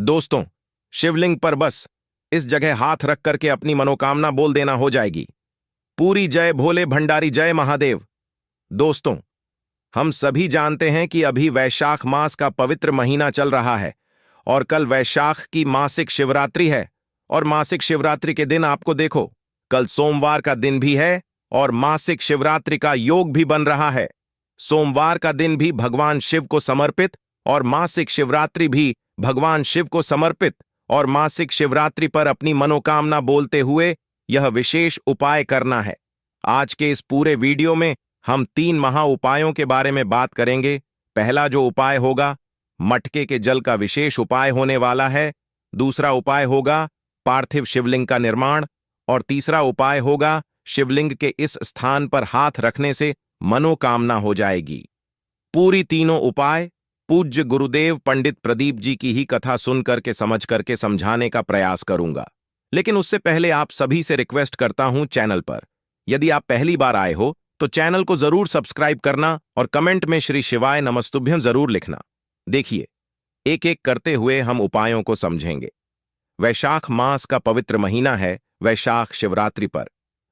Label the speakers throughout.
Speaker 1: दोस्तों, शिवलिंग पर बस इस जगह हाथ रख करके अपनी मनोकामना बोल देना हो जाएगी। पूरी जय भोले भंडारी, जय महादेव। दोस्तों, हम सभी जानते हैं कि अभी वैशाख मास का पवित्र महीना चल रहा है और कल वैशाख की मासिक शिवरात्रि है। और मासिक शिवरात्रि के दिन आपको देखो, कल सोमवार का दिन भी है और मासिक शिवरात्रि का योग भी बन रहा है। सोमवार का दिन भी भगवान शिव को समर्पित और मासिक शिवरात्रि भी भगवान शिव को समर्पित। और मासिक शिवरात्रि पर अपनी मनोकामना बोलते हुए यह विशेष उपाय करना है। आज के इस पूरे वीडियो में हम 3 महा उपायों के बारे में बात करेंगे। पहला जो उपाय होगा, मटके के जल का विशेष उपाय होने वाला है। दूसरा उपाय होगा पार्थिव शिवलिंग का निर्माण और तीसरा उपाय होगा शिवलिंग के इस स्थान पर हाथ रखने से मनोकामना हो जाएगी। पूरी तीनों उपाय पूज्य गुरुदेव पंडित प्रदीप जी की ही कथा सुन करके समझ करके समझाने का प्रयास करूंगा। लेकिन उससे पहले आप सभी से रिक्वेस्ट करता हूं, चैनल पर यदि आप पहली बार आए हो तो चैनल को जरूर सब्सक्राइब करना और कमेंट में श्री शिवाय नमस्तुभ्यं जरूर लिखना। देखिए, एक एक करते हुए हम उपायों को समझेंगे। वैशाख मास का पवित्र महीना है। वैशाख शिवरात्रि पर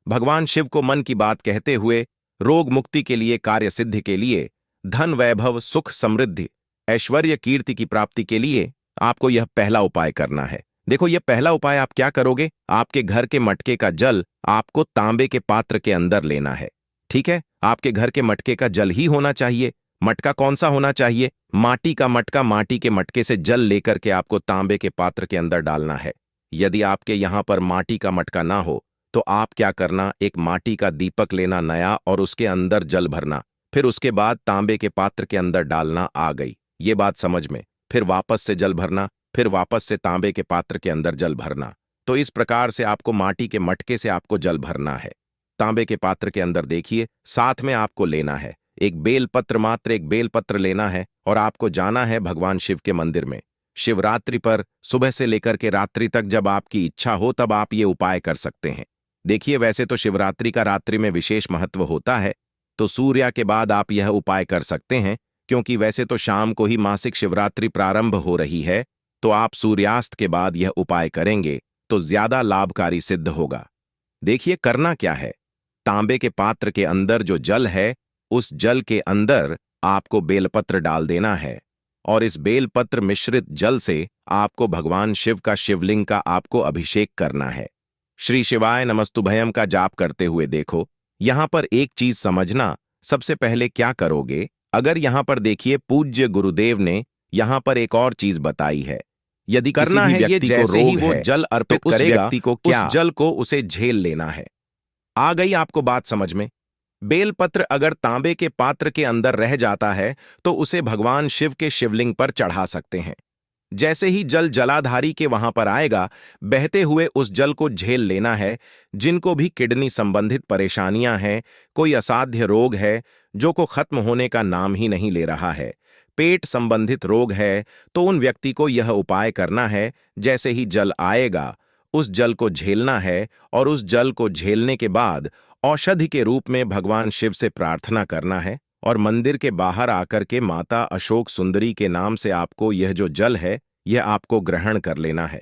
Speaker 1: भगवान शिव को मन की बात कहते हुए रोग मुक्ति के लिए, कार्य सिद्धि के लिए, धन वैभव सुख समृद्धि ऐश्वर्य कीर्ति की प्राप्ति के लिए आपको यह पहला उपाय करना है। देखो, यह पहला उपाय आप क्या करोगे, आपके घर के मटके का जल आपको तांबे के पात्र के अंदर लेना है। ठीक है, आपके घर के मटके का जल ही होना चाहिए। मटका कौन सा होना चाहिए? माटी का मटका। माटी के मटके से जल लेकर के आपको तांबे के पात्र के अंदर डालना है। यदि आपके यहां पर माटी का मटका ना हो तो आप क्या करना, एक माटी का दीपक लेना नया और उसके अंदर जल भरना, फिर उसके बाद तांबे के पात्र के अंदर डालना। आ गई ये बात समझ में? फिर वापस से जल भरना, फिर वापस से तांबे के पात्र के अंदर जल भरना। तो इस प्रकार से आपको माटी के मटके से आपको जल भरना है। तांबे के पात्र के अंदर देखिए, साथ में आपको लेना है एक बेलपत्र, मात्र एक बेलपत्र लेना है और आपको जाना है भगवान शिव के मंदिर में। शिवरात्रि पर सुबह से लेकर के रात्रि तक जब आपकी इच्छा हो तब आप ये उपाय कर सकते हैं। देखिए, वैसे तो शिवरात्रि का रात्रि में विशेष महत्व होता है, तो सूर्य के बाद आप यह उपाय कर सकते हैं, क्योंकि वैसे तो शाम को ही मासिक शिवरात्रि प्रारंभ हो रही है। तो आप सूर्यास्त के बाद यह उपाय करेंगे तो ज्यादा लाभकारी सिद्ध होगा। देखिए, करना क्या है, तांबे के पात्र के अंदर जो जल है, उस जल के अंदर आपको बेलपत्र डाल देना है और इस बेलपत्र मिश्रित जल से आपको भगवान शिव का, शिवलिंग का आपको अभिषेक करना है। श्री शिवाय नमस्तुभयम का जाप करते हुए देखो, यहां पर एक चीज समझना। सबसे पहले क्या करोगे, अगर यहां पर देखिए पूज्य गुरुदेव ने यहां पर एक और चीज बताई है। यदि करना है ये, जैसे ही वो जल अर्पित तो करेगा, व्यक्ति को क्या, उस जल को उसे झेल लेना है। आ गई आपको बात समझ में? बेलपत्र अगर तांबे के पात्र के अंदर रह जाता है तो उसे भगवान शिव के शिवलिंग पर चढ़ा सकते हैं। जैसे ही जल जलाधारी के वहां पर आएगा, बहते हुए उस जल को झेल लेना है। जिनको भी किडनी संबंधित परेशानियां हैं, कोई असाध्य रोग है जो को खत्म होने का नाम ही नहीं ले रहा है, पेट संबंधित रोग है, तो उन व्यक्ति को यह उपाय करना है। जैसे ही जल आएगा, उस जल को झेलना है और उस जल को झेलने के बाद औषधि के रूप में भगवान शिव से प्रार्थना करना है और मंदिर के बाहर आकर के माता अशोक सुंदरी के नाम से आपको यह जो जल है, यह आपको ग्रहण कर लेना है।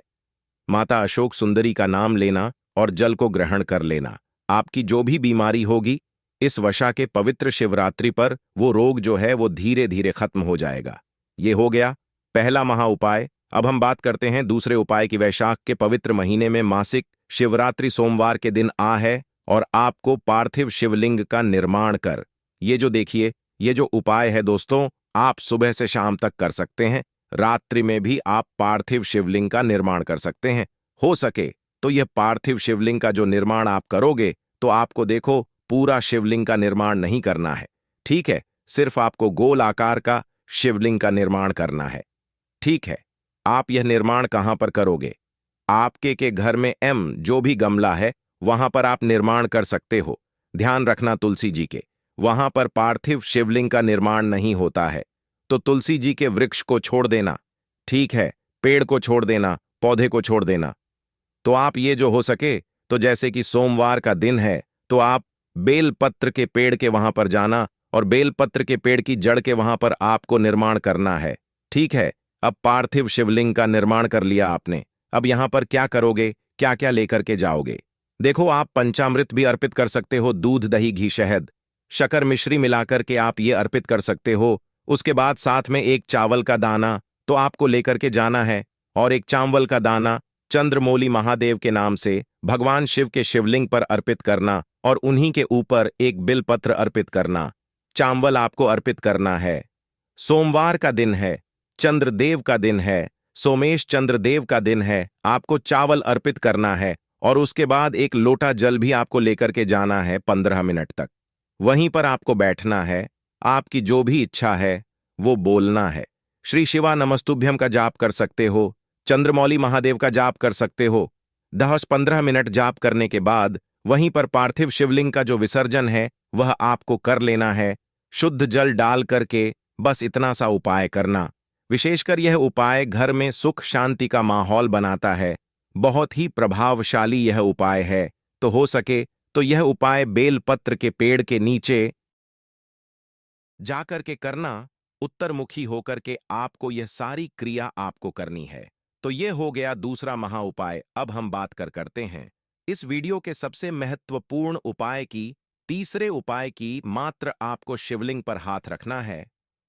Speaker 1: माता अशोक सुंदरी का नाम लेना और जल को ग्रहण कर लेना। आपकी जो भी बीमारी होगी, इस वशा के पवित्र शिवरात्रि पर वो रोग जो है वो धीरे धीरे खत्म हो जाएगा। ये हो गया पहला महा उपाय। अब हम बात करते हैं दूसरे उपाय की। वैशाख के पवित्र महीने में मासिक शिवरात्रि सोमवार के दिन आ है और आपको पार्थिव शिवलिंग का निर्माण कर, ये जो देखिए, ये जो उपाय है दोस्तों, आप सुबह से शाम तक कर सकते हैं। रात्रि में भी आप पार्थिव शिवलिंग का निर्माण कर सकते हैं। हो सके तो यह पार्थिव शिवलिंग का जो निर्माण आप करोगे, तो आपको देखो पूरा शिवलिंग का निर्माण नहीं करना है। ठीक है, सिर्फ आपको गोल आकार का शिवलिंग का निर्माण करना है। ठीक है, आप यह निर्माण कहां पर करोगे? आपके के घर में जो भी गमला है वहां पर आप निर्माण कर सकते हो। ध्यान रखना, तुलसी जी के वहां पर पार्थिव शिवलिंग का निर्माण नहीं होता है, तो तुलसी जी के वृक्ष को छोड़ देना। ठीक है, पेड़ को छोड़ देना, पौधे को छोड़ देना। तो आप ये जो हो सके, तो जैसे कि सोमवार का दिन है, तो आप बेलपत्र के पेड़ के वहां पर जाना और बेलपत्र के पेड़ की जड़ के वहां पर आपको निर्माण करना है। ठीक है, अब पार्थिव शिवलिंग का निर्माण कर लिया आपने। अब यहां पर क्या करोगे, क्या क्या लेकर के जाओगे? देखो, आप पंचामृत भी अर्पित कर सकते हो, दूध दही घी शहद शक्कर मिश्री मिलाकर के आप ये अर्पित कर सकते हो। उसके बाद साथ में एक चावल का दाना तो आपको लेकर के जाना है, और एक चावल का दाना चंद्रमौली महादेव के नाम से भगवान शिव के शिवलिंग पर अर्पित करना, और उन्हीं के ऊपर एक बिलपत्र अर्पित करना। चावल आपको अर्पित करना है। सोमवार का दिन है, चंद्रदेव का दिन है, सोमेश चंद्रदेव का दिन है, आपको चावल अर्पित करना है। और उसके बाद एक लोटा जल भी आपको लेकर के जाना है 15 मिनट तक। वहीं पर आपको बैठना है, आपकी जो भी इच्छा है वो बोलना है। श्री शिवा नमस्तुभ्यम का जाप कर सकते हो, चंद्रमौली महादेव का जाप कर सकते हो। 10-15 मिनट जाप करने के बाद वहीं पर पार्थिव शिवलिंग का जो विसर्जन है वह आपको कर लेना है, शुद्ध जल डाल करके। बस इतना सा उपाय करना। विशेषकर यह उपाय घर में सुख शांति का माहौल बनाता है। बहुत ही प्रभावशाली यह उपाय है। तो हो सके तो यह उपाय बेलपत्र के पेड़ के नीचे जाकर के करना। उत्तरमुखी होकर के आपको यह सारी क्रिया आपको करनी है। तो यह हो गया दूसरा महा उपाय। अब हम बात करते हैं इस वीडियो के सबसे महत्वपूर्ण उपाय की, तीसरे उपाय की। मात्र आपको शिवलिंग पर हाथ रखना है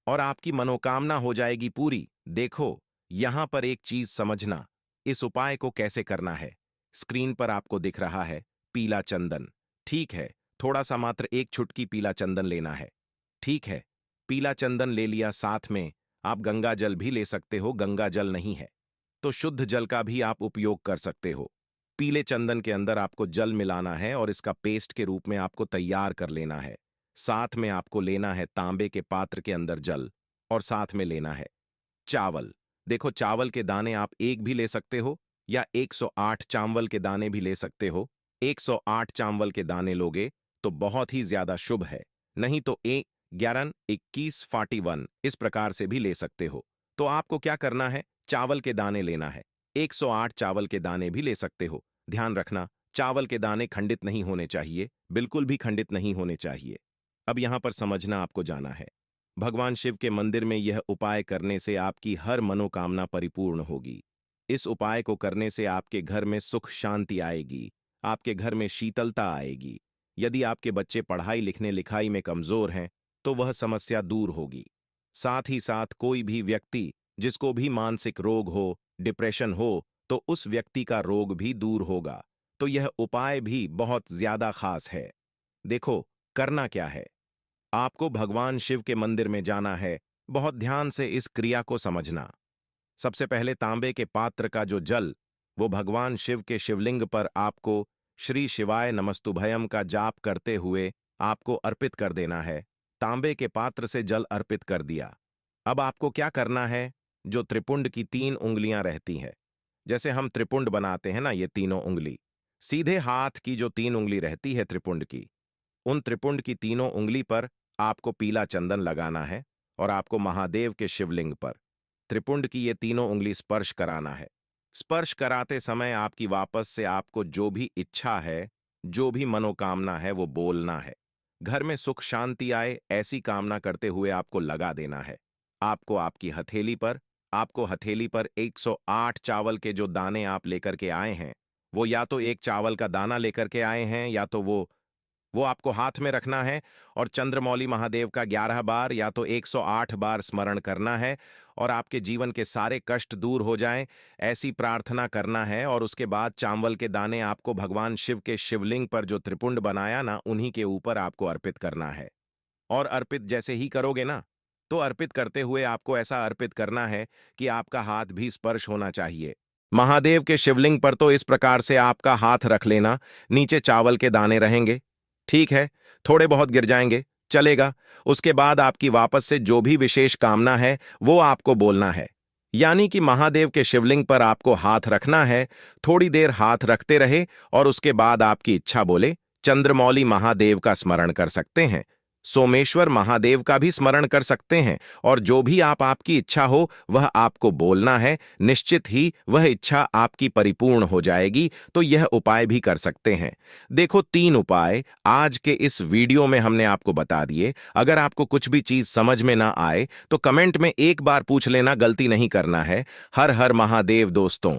Speaker 1: और आपकी मनोकामना हो जाएगी पूरी। देखो, यहां पर एक चीज समझना, इस उपाय को कैसे करना है। स्क्रीन पर आपको दिख रहा है पीला चंदन। ठीक है, थोड़ा सा मात्र एक चुटकी पीला चंदन लेना है। ठीक है, पीला चंदन ले लिया। साथ में आप गंगा जल भी ले सकते हो। गंगा जल नहीं है तो शुद्ध जल का भी आप उपयोग कर सकते हो। पीले चंदन के अंदर आपको जल मिलाना है और इसका पेस्ट के रूप में आपको तैयार कर लेना है। साथ में आपको लेना है तांबे के पात्र के अंदर जल, और साथ में लेना है चावल। देखो, चावल के दाने आप एक भी ले सकते हो या 108 चावल के दाने भी ले सकते हो। 108 चावल के दाने लोगे तो बहुत ही ज्यादा शुभ है, नहीं तो 1 11 21 41 इस प्रकार से भी ले सकते हो। तो आपको क्या करना है, चावल के दाने लेना है। 108 चावल के दाने भी ले सकते हो। ध्यान रखना, चावल के दाने खंडित नहीं होने चाहिए, बिल्कुल भी खंडित नहीं होने चाहिए। अब यहां पर समझना आपको जाना है, भगवान शिव के मंदिर में यह उपाय करने से आपकी हर मनोकामना परिपूर्ण होगी। इस उपाय को करने से आपके घर में सुख शांति आएगी, आपके घर में शीतलता आएगी। यदि आपके बच्चे पढ़ाई लिखने लिखाई में कमजोर हैं तो वह समस्या दूर होगी। साथ ही साथ कोई भी व्यक्ति जिसको भी मानसिक रोग हो, डिप्रेशन हो, तो उस व्यक्ति का रोग भी दूर होगा। तो यह उपाय भी बहुत ज्यादा खास है। देखो, करना क्या है, आपको भगवान शिव के मंदिर में जाना है। बहुत ध्यान से इस क्रिया को समझना। सबसे पहले तांबे के पात्र का जो जल, वो भगवान शिव के शिवलिंग पर आपको श्री शिवाय नमस्तुभयम का जाप करते हुए आपको अर्पित कर देना है। तांबे के पात्र से जल अर्पित कर दिया। अब आपको क्या करना है, जो त्रिपुंड की 3 उंगलियां रहती हैं, जैसे हम त्रिपुंड बनाते हैं ना, ये तीनों उंगली, सीधे हाथ की जो 3 उंगली रहती है त्रिपुंड की, उन त्रिपुंड की तीनों उंगली पर आपको पीला चंदन लगाना है और आपको महादेव के शिवलिंग पर त्रिपुंड की ये तीनों उंगली स्पर्श कराना है। स्पर्श कराते समय आपकी वापस से आपको जो भी इच्छा है, जो भी मनोकामना है वो बोलना है। घर में सुख शांति आए ऐसी कामना करते हुए आपको लगा देना है। आपको आपको हथेली पर 108 चावल के जो दाने आप लेकर के आए हैं, वो या तो एक चावल का दाना लेकर के आए हैं या तो वो आपको हाथ में रखना है और चंद्रमौली महादेव का 11 बार या तो 108 बार स्मरण करना है और आपके जीवन के सारे कष्ट दूर हो जाएं, ऐसी प्रार्थना करना है। और उसके बाद चावल के दाने आपको भगवान शिव के शिवलिंग पर जो त्रिपुंड बनाया ना, उन्हीं के ऊपर आपको अर्पित करना है। और अर्पित जैसे ही करोगे ना, तो अर्पित करते हुए आपको ऐसा अर्पित करना है कि आपका हाथ भी स्पर्श होना चाहिए। महादेव के शिवलिंग पर तो इस प्रकार से आपका हाथ रख लेना, नीचे चावल के दाने रहेंगे। ठीक है, थोड़े बहुत गिर जाएंगे, चलेगा। उसके बाद आपकी वापस से जो भी विशेष कामना है वो आपको बोलना है। यानी कि महादेव के शिवलिंग पर आपको हाथ रखना है, थोड़ी देर हाथ रखते रहे और उसके बाद आपकी इच्छा बोले। चंद्रमौली महादेव का स्मरण कर सकते हैं। सोमेश्वर महादेव का भी स्मरण कर सकते हैं और जो भी आपकी इच्छा हो वह आपको बोलना है, निश्चित ही वह इच्छा आपकी परिपूर्ण हो जाएगी। तो यह उपाय भी कर सकते हैं। देखो, 3 उपाय आज के इस वीडियो में हमने आपको बता दिए। अगर आपको कुछ भी चीज समझ में ना आए तो कमेंट में एक बार पूछ लेना, गलती नहीं करना है। हर हर महादेव दोस्तों।